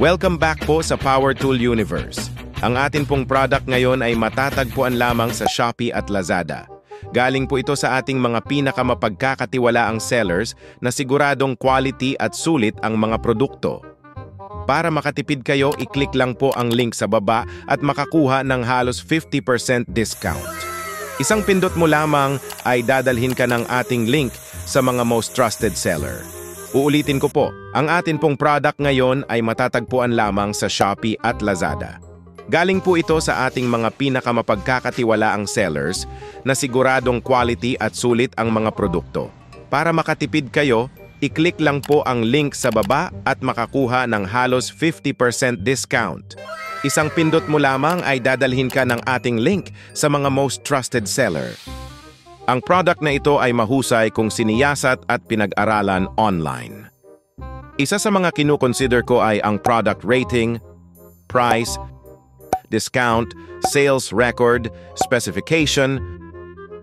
Welcome back po sa Power Tool Universe. Ang atin pong product ngayon ay matatagpuan lamang sa Shopee at Lazada. Galing po ito sa ating mga pinakamapagkakatiwalaang sellers na siguradong quality at sulit ang mga produkto. Para makatipid kayo, i-click lang po ang link sa baba at makakuha ng halos 50% discount. Isang pindot mo lamang ay dadalhin ka ng ating link sa mga most trusted seller. Uulitin ko po, ang atin pong product ngayon ay matatagpuan lamang sa Shopee at Lazada. Galing po ito sa ating mga pinakamapagkakatiwalaang sellers na siguradong quality at sulit ang mga produkto. Para makatipid kayo, i-click lang po ang link sa baba at makakuha ng halos 50% discount. Isang pindot mo lamang ay dadalhin ka ng ating link sa mga most trusted seller. Ang product na ito ay mahusay kung siniyasat at pinag-aralan online. Isa sa mga kinukonsider ko ay ang product rating, price, discount, sales record, specification,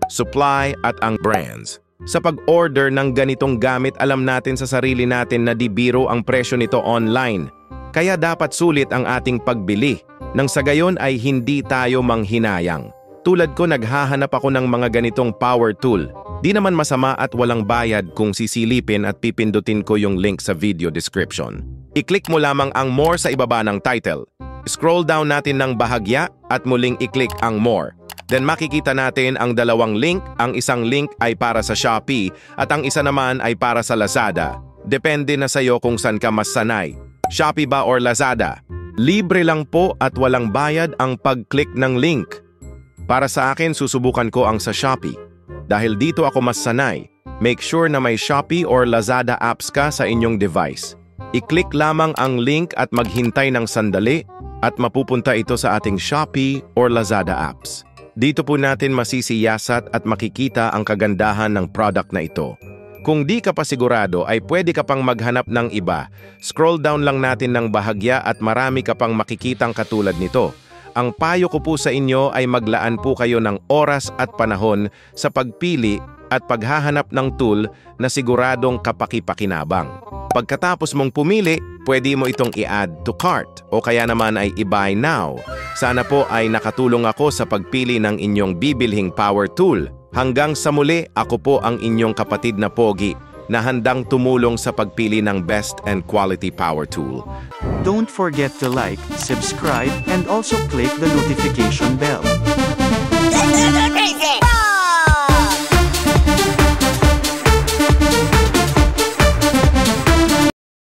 supply at ang brands. Sa pag-order ng ganitong gamit, alam natin sa sarili natin na di biro ang presyo nito online. Kaya dapat sulit ang ating pagbili. Nang sa gayon ay hindi tayo manghinayang. Tulad ko, naghahanap ako ng mga ganitong power tool. Di naman masama at walang bayad kung sisilipin at pipindutin ko yung link sa video description. I-click mo lamang ang more sa ibaba ng title. Scroll down natin ng bahagya at muling i-click ang more. Then makikita natin ang dalawang link. Ang isang link ay para sa Shopee at ang isa naman ay para sa Lazada. Depende na sa iyo kung saan ka mas sanay. Shopee ba or Lazada? Libre lang po at walang bayad ang pag-click ng link. Para sa akin, susubukan ko ang sa Shopee. Dahil dito ako mas sanay, make sure na may Shopee or Lazada apps ka sa inyong device. I-click lamang ang link at maghintay ng sandali at mapupunta ito sa ating Shopee or Lazada apps. Dito po natin masisiyasat at makikita ang kagandahan ng product na ito. Kung di ka pa sigurado ay pwede ka pang maghanap ng iba. Scroll down lang natin ng bahagya at marami ka pang makikitang katulad nito. Ang payo ko po sa inyo ay maglaan po kayo ng oras at panahon sa pagpili at paghahanap ng tool na siguradong kapaki-pakinabang. Pagkatapos mong pumili, pwede mo itong i-add to cart o kaya naman ay i-buy now. Sana po ay nakatulong ako sa pagpili ng inyong bibilhing power tool. Hanggang sa muli, ako po ang inyong kapatid na Pogi na handang tumulong sa pagpili ng best and quality power tool. Don't forget to like, subscribe, and also click the notification bell.